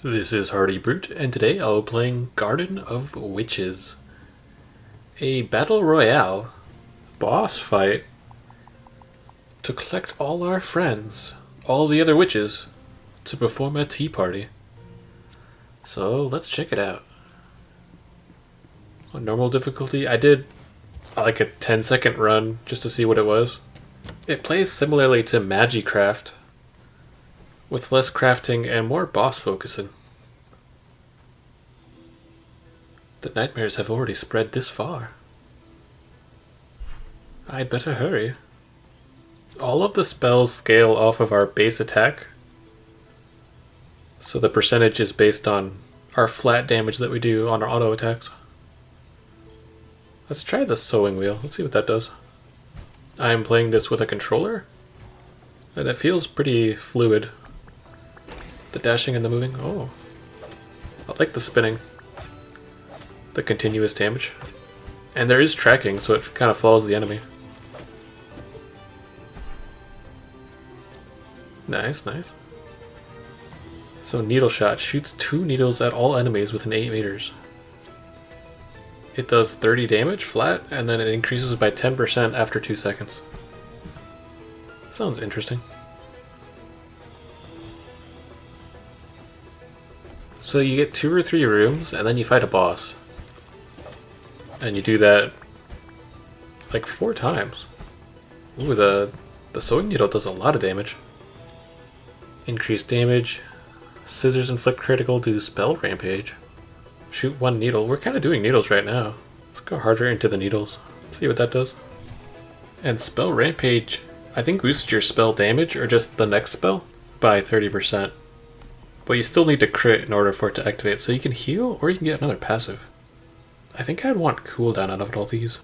This is Hardy Brute, and today I'll be playing Garden of Witches. A battle royale boss fight to collect all our friends, all the other witches, to perform a tea party. So let's check it out. On normal difficulty, I did like a 10-second run just to see what it was. It plays similarly to Magicraft, with less crafting and more boss focusing. The nightmares have already spread this far. I'd better hurry. All of the spells scale off of our base attack, so the percentage is based on our flat damage that we do on our auto attacks. Let's try the sewing wheel. Let's see what that does. I'm playing this with a controller, and it feels pretty fluid. The dashing and the moving. Oh, I like the spinning. The continuous damage. And there is tracking, so it kind of follows the enemy. Nice, nice. So needle shot shoots 2 needles at all enemies within 8 meters. It does 30 damage flat, and then it increases by 10% after 2 seconds. Sounds interesting. So you get 2 or 3 rooms, and then you fight a boss. And you do that like 4 times. Ooh, the sewing needle does a lot of damage. Increased damage. Scissors inflict critical, do spell rampage. Shoot 1 needle. We're kind of doing needles right now. Let's go harder into the needles. See what that does. And spell rampage, I think, boosts your spell damage, or just the next spell, by 30%. But you still need to crit in order for it to activate, so you can heal or you can get another passive. I think I'd want cooldown out of all these.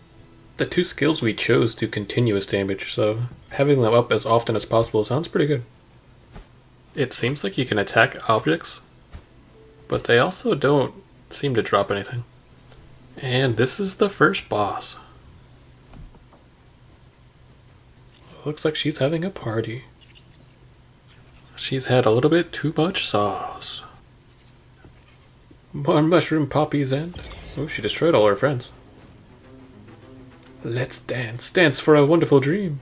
The 2 skills we chose do continuous damage, so having them up as often as possible sounds pretty good. It seems like you can attack objects, but they also don't seem to drop anything. And this is the first boss. Looks like she's having a party. She's had a little bit too much sauce. More mushroom poppies and... oh, she destroyed all her friends. Let's dance. Dance for a wonderful dream.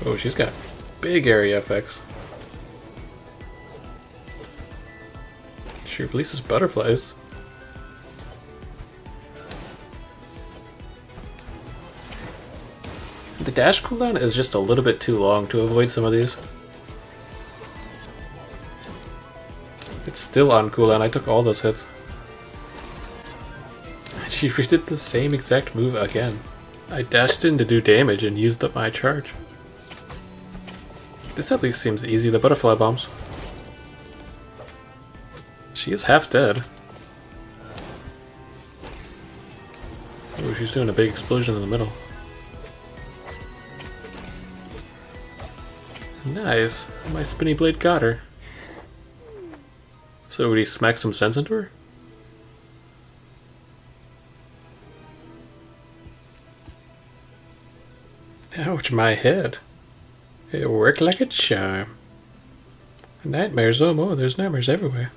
Oh, she's got big area effects. She releases butterflies. The dash cooldown is just a little bit too long to avoid some of these. It's still on cooldown. I took all those hits. She redid the same exact move again. I dashed in to do damage and used up my charge. This at least seems easy, the butterfly bombs. She is half dead. Oh, she's doing a big explosion in the middle. Nice. My spinny blade got her. So would he smack some sense into her? Ouch, my head. It worked like a charm. Nightmares, oh more, there's nightmares everywhere.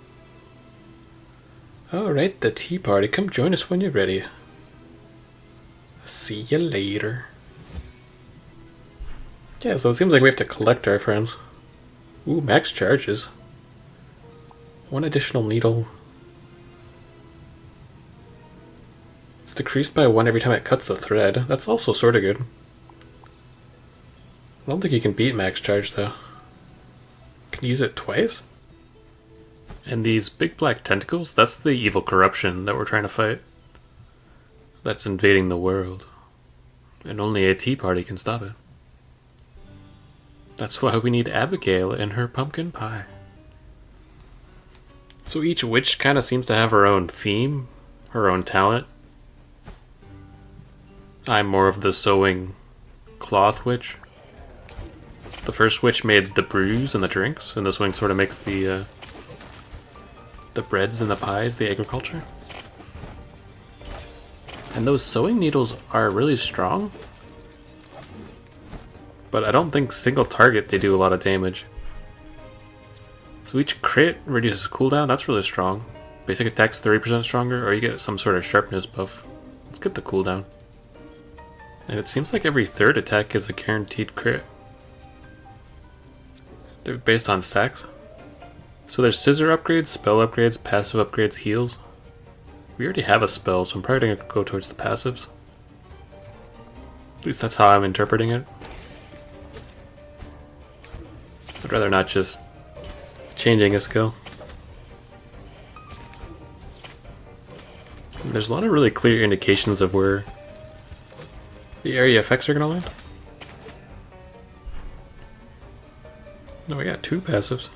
Alright, the tea party. Come join us when you're ready. See you later. Yeah, so it seems like we have to collect our friends. Ooh, max charges. 1 additional needle. It's decreased by 1 every time it cuts the thread. That's also sort of good. I don't think you can beat max charge though. Can you use it twice? And these big black tentacles, that's the evil corruption that we're trying to fight. That's invading the world. And only a tea party can stop it. That's why we need Abigail and her pumpkin pie. So each witch kind of seems to have her own theme, her own talent. I'm more of the sewing cloth witch. The first witch made the brews and the drinks, and this one sort of makes the breads and the pies, the agriculture. And those sewing needles are really strong. but I don't think single target they do a lot of damage. So each crit reduces cooldown, that's really strong. Basic attack's 30% stronger, or you get some sort of sharpness buff. Let's get the cooldown. And it seems like every third attack is a guaranteed crit. They're based on stacks. So there's scissor upgrades, spell upgrades, passive upgrades, heals. We already have a spell, so I'm probably going to go towards the passives. At least that's how I'm interpreting it. I'd rather not just changing a skill. There's a lot of really clear indications of where the area effects are going to land. No, we got 2 passives.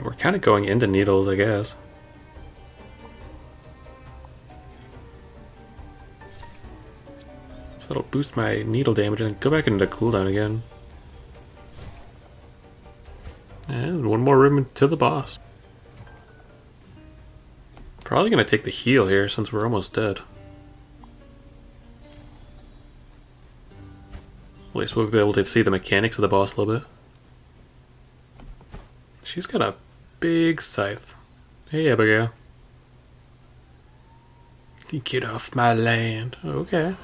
We're kind of going into needles, I guess. So that'll boost my needle damage and go back into cooldown again. And one more room to the boss. Probably going to take the heal here since we're almost dead. At least we'll be able to see the mechanics of the boss a little bit. She's got a big scythe. Hey, Abigail. You get off my land. Okay.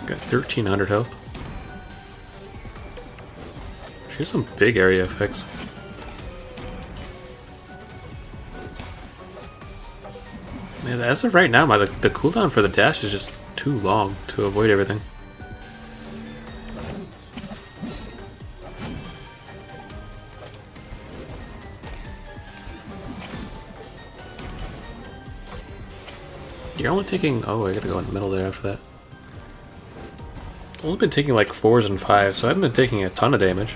Got 1300 health. She has some big area effects. Man, as of right now, the cooldown for the dash is just too long to avoid everything. You're only taking... Oh, I gotta go in the middle there after that. I've only been taking like 4s and 5s, so I haven't been taking a ton of damage.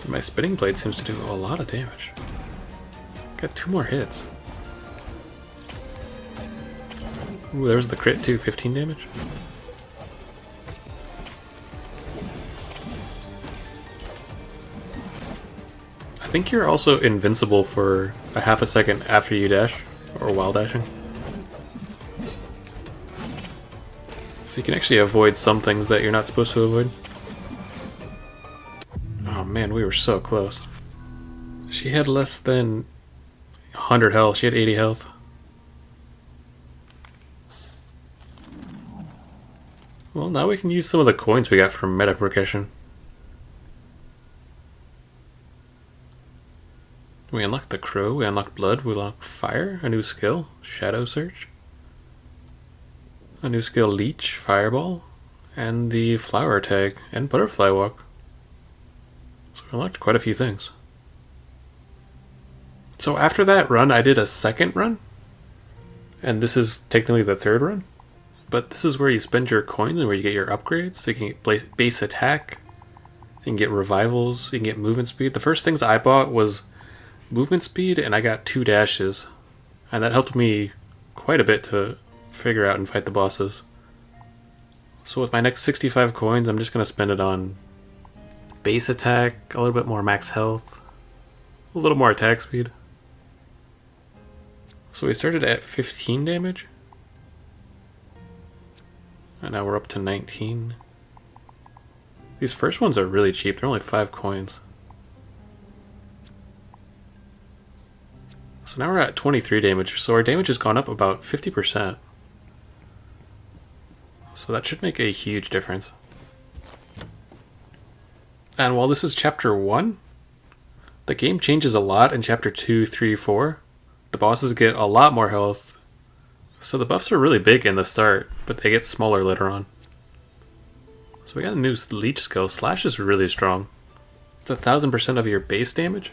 My spinning blade seems to do a lot of damage. Got 2 more hits. Ooh, there's the crit too, 15 damage. I think you're also invincible for a half a second after you dash, or while dashing. So you can actually avoid some things that you're not supposed to avoid. Oh man, we were so close. She had less than 100 health, she had 80 health. Well, now we can use some of the coins we got from meta progression. We unlocked the crow, we unlocked blood, we unlocked fire, a new skill, shadow search, a new skill, leech, fireball, and the flower tag, and butterfly walk. So we unlocked quite a few things. So after that run, I did a second run, and this is technically the third run. But this is where you spend your coins and where you get your upgrades. So you can get base attack, you can get revivals, you can get movement speed. The first things I bought was movement speed, and I got 2 dashes. And that helped me quite a bit to figure out and fight the bosses. So with my next 65 coins, I'm just going to spend it on base attack, a little bit more max health, a little more attack speed. So we started at 15 damage. And now we're up to 19. These first ones are really cheap. They're only 5 coins. So now we're at 23 damage. So our damage has gone up about 50%. So that should make a huge difference. And while this is chapter 1, the game changes a lot in chapter 2, 3, 4. The bosses get a lot more health. So the buffs are really big in the start, but they get smaller later on. So we got a new leech skill. Slash is really strong. It's 1000% of your base damage.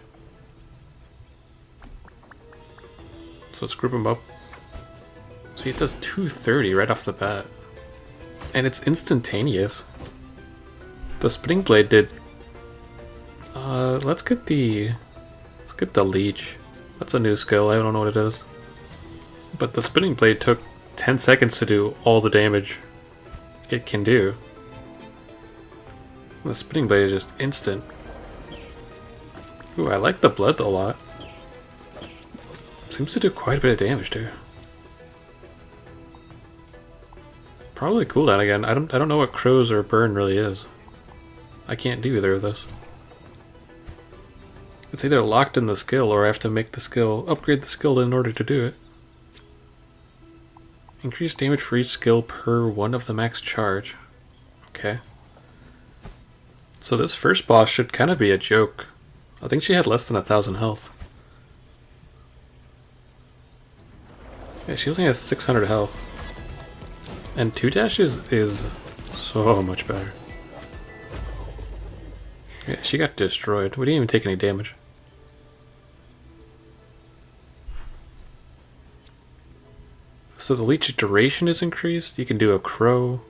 So let's group them up. See, it does 230 right off the bat. And it's instantaneous. The spinning blade did... let's get the leech. That's a new skill, I don't know what it is. But the spinning blade took 10 seconds to do all the damage it can do. The spinning blade is just instant. Ooh, I like the blood a lot. Seems to do quite a bit of damage too. Probably cooldown again. I don't know what crows or burn really is. I can't do either of those. It's either locked in the skill or I have to make the skill, upgrade the skill in order to do it. Increase damage for each skill per one of the max charge. Okay. So this first boss should kind of be a joke. I think she had less than 1,000 health. Yeah, she only has 600 health. And 2 dashes is so much better. Yeah, she got destroyed. We didn't even take any damage. So the leech duration is increased. You can do a crow.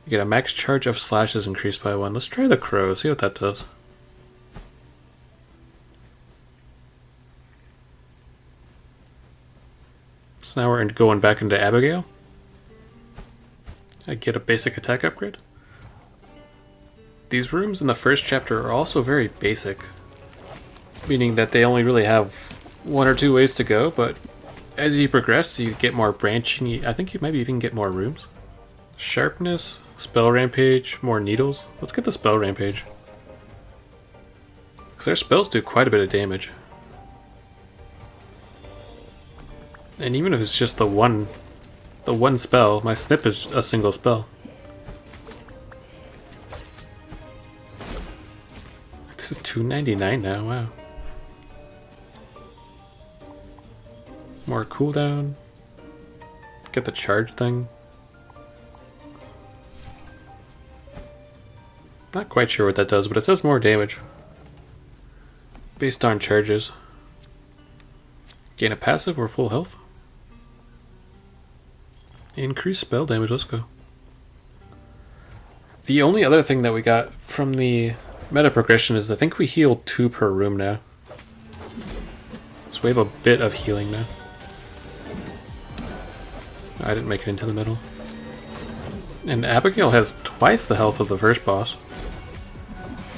You get a max charge of slashes increased by 1. Let's try the crow, see what that does. So now we're going back into Abigail. I get a basic attack upgrade. These rooms in the first chapter are also very basic, meaning that they only really have 1 or 2 ways to go, but as you progress, you get more branching. I think you maybe even get more rooms. Sharpness, spell rampage, more needles. Let's get the spell rampage. Because their spells do quite a bit of damage. And even if it's just the one spell, my snip is a single spell. This is $2.99 now, wow. More cooldown. Get the charge thing. Not quite sure what that does, but it says more damage. Based on charges. Gain a passive or full health. Increase spell damage, let's go. The only other thing that we got from the meta progression is I think we heal 2 per room now. So we have a bit of healing now. I didn't make it into the middle. And Abigail has twice the health of the first boss.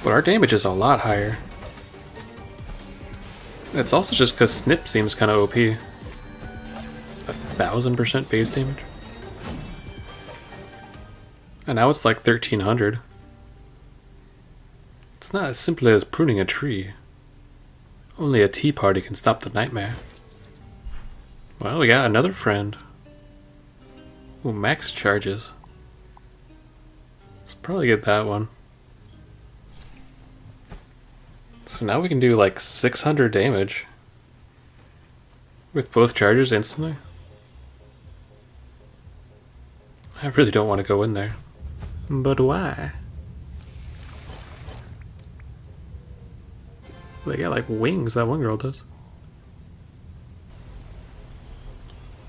But our damage is a lot higher. It's also just because Snip seems kind of OP. 1,000% base damage. And now it's like 1,300. It's not as simple as pruning a tree. Only a tea party can stop the nightmare. Well, we got another friend. Ooh, max charges. Let's probably get that one. So now we can do like 600 damage. With both charges instantly. I really don't want to go in there. But why? They got like wings, that one girl does.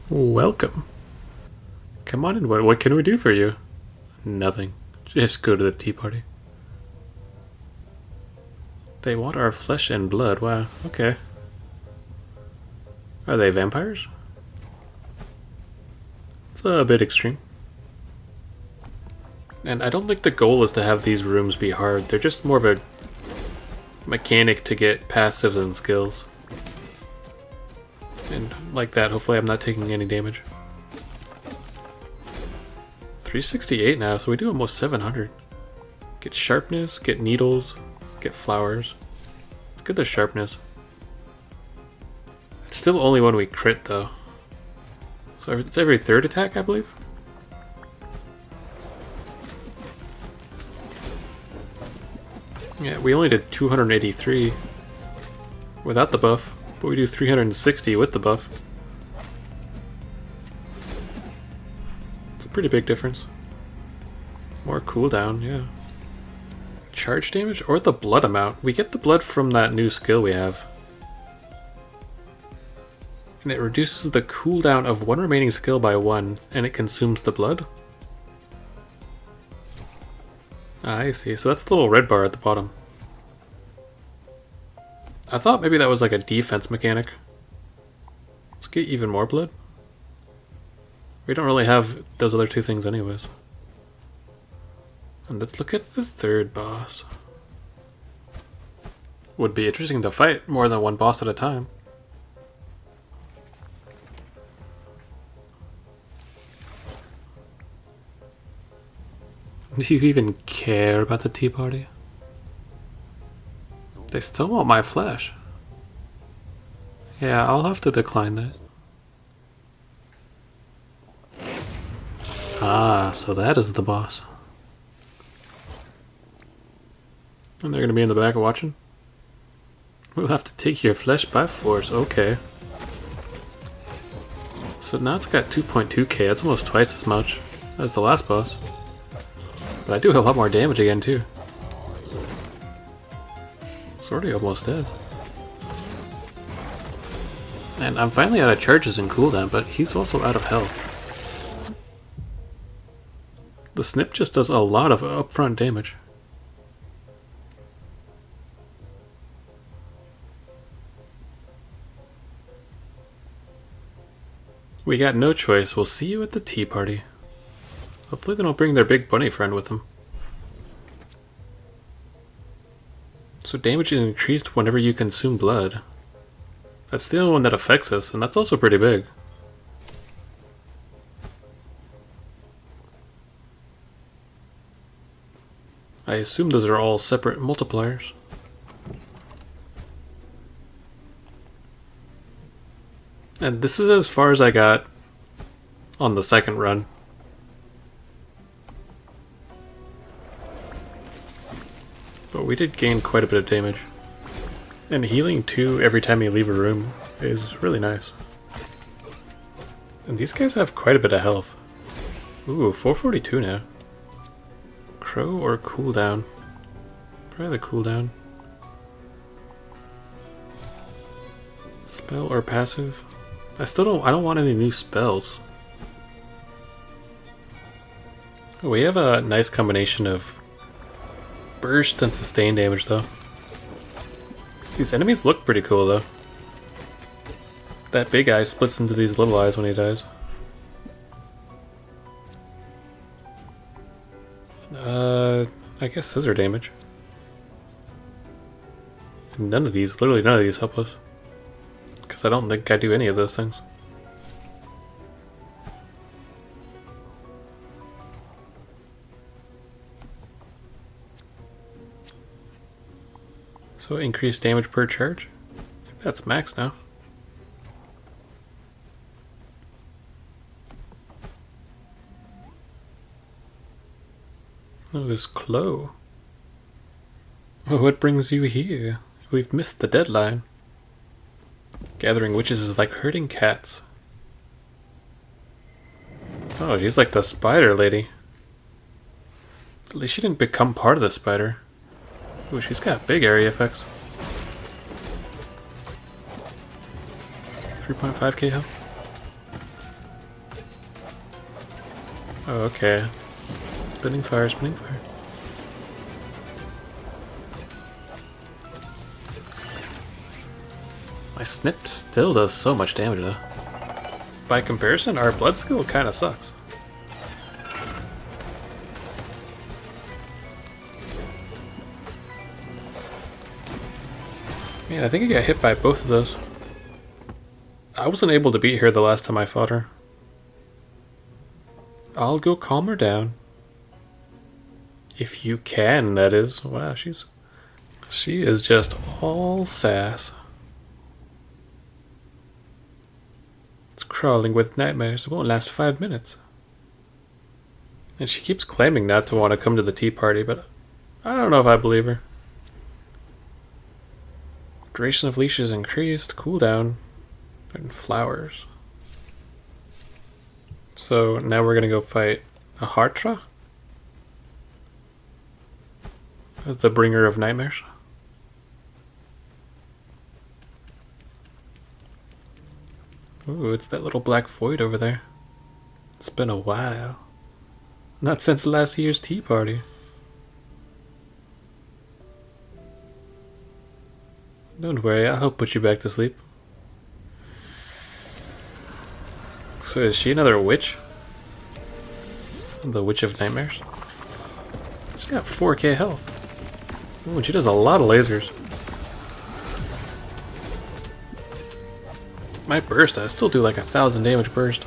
Welcome. Come on in, what can we do for you? Nothing. Just go to the tea party. They want our flesh and blood, wow, okay. Are they vampires? It's a bit extreme. And I don't think the goal is to have these rooms be hard, they're just more of a mechanic to get passives and skills. And like that, hopefully I'm not taking any damage. 368 now, so we do almost 700. Get sharpness, get needles, get flowers. Let's get the sharpness. It's still only when we crit though. So it's every 3rd attack, I believe? Yeah, we only did 283 without the buff, but we do 360 with the buff. It's a pretty big difference. More cooldown, yeah. Charge damage or the blood amount. We get the blood from that new skill we have. And it reduces the cooldown of one remaining skill by 1, and it consumes the blood. Ah, I see, so that's the little red bar at the bottom. I thought maybe that was like a defense mechanic. Let's get even more blood. We don't really have those other 2 things anyways. And let's look at the 3rd boss. Would be interesting to fight more than one boss at a time. Do you even care about the Tea Party? They still want my flesh. Yeah, I'll have to decline that. Ah, so that is the boss. And they're gonna be in the back watching? We'll have to take your flesh by force, okay. So now it's got 2.2k, that's almost twice as much as the last boss. But I do a lot more damage again too. It's already almost dead. And I'm finally out of charges and cooldown, but he's also out of health. The snip just does a lot of upfront damage. We got no choice. We'll see you at the tea party. Hopefully they don't bring their big bunny friend with them. So damage is increased whenever you consume blood. That's the only one that affects us, and that's also pretty big. I assume those are all separate multipliers. And this is as far as I got on the second run. But we did gain quite a bit of damage. And healing 2 every time you leave a room is really nice. And these guys have quite a bit of health. Ooh, 442 now. Crow or cooldown? Probably the cooldown. Spell or passive? I don't want any new spells. We have a nice combination of burst and sustain damage though. These enemies look pretty cool though. That big eye splits into these little eyes when he dies. I guess scissor damage. None of these, literally none of these help us. Because I don't think I do any of those things. So increased damage per charge? I think that's max now. Oh, this Clo. Oh, what brings you here? We've missed the deadline. Gathering witches is like herding cats. Oh, she's like the spider lady. At least she didn't become part of the spider. Ooh, she's got big area effects. 3.5k health. Oh, okay. Spinning fire, spinning fire. My snip still does so much damage though. By comparison, our blood skill kinda sucks. Man, I think I got hit by both of those. I wasn't able to beat her the last time I fought her. I'll go calm her down. If you can, that is. Wow, she is just all sass. It's crawling with nightmares. It won't last 5 minutes. And she keeps claiming not to want to come to the tea party, but I don't know if I believe her. Duration of leash is increased, cooldown, and flowers. So now we're gonna go fight a Hartra? The bringer of nightmares. Ooh, it's that little black void over there. It's been a while. Not since last year's tea party. Don't worry, I'll help put you back to sleep. So is she another witch? The Witch of Nightmares? She's got 4k health. Ooh, and she does a lot of lasers. My burst, I still do like 1,000 damage burst.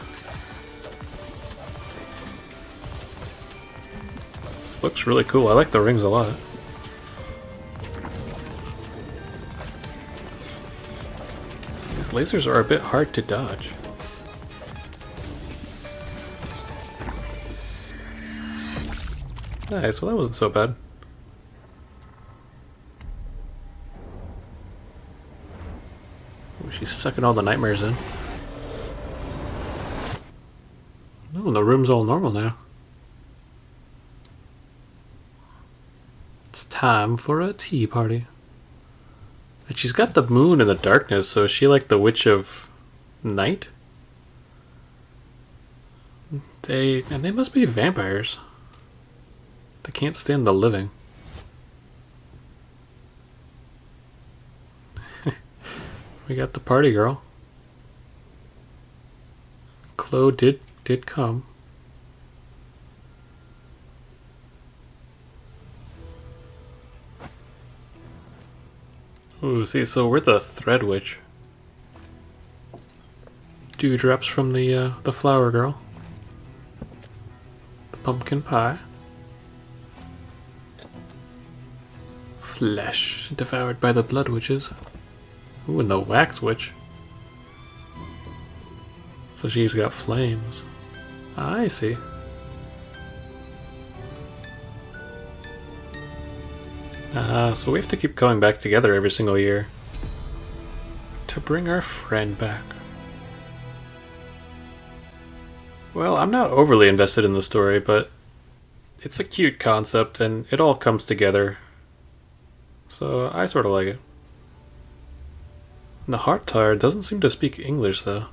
This looks really cool. I like the rings a lot. These lasers are a bit hard to dodge. Nice, well that wasn't so bad. Ooh, she's sucking all the nightmares in. Oh, the room's all normal now. It's time for a tea party. And she's got the moon and the darkness, so is she like the Witch of Night? They must be vampires. They can't stand the living. We got the party girl. Chloe did come. Ooh, see, so we're the Thread Witch. Dewdrops from the flower girl. The pumpkin pie. Flesh devoured by the blood witches. Ooh, and the wax witch. So she's got flames. I see. So we have to keep going back together every single year to bring our friend back. Well, I'm not overly invested in the story, but it's a cute concept and it all comes together. So I sort of like it. And the Heart Tire doesn't seem to speak English though.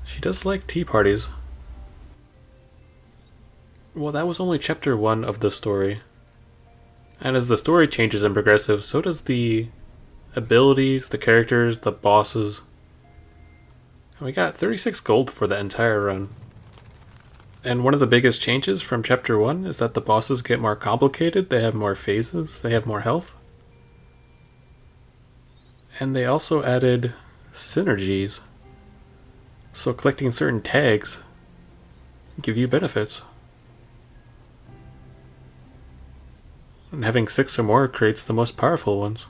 She does like tea parties. Well, that was only chapter 1 of the story. And as the story changes and progresses, so does the abilities, the characters, the bosses. And we got 36 gold for the entire run. And one of the biggest changes from chapter 1 is that the bosses get more complicated, they have more phases, they have more health. And they also added synergies. So collecting certain tags give you benefits. And having 6 or more creates the most powerful ones.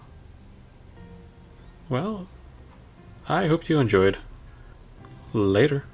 Well, I hope you enjoyed. Later.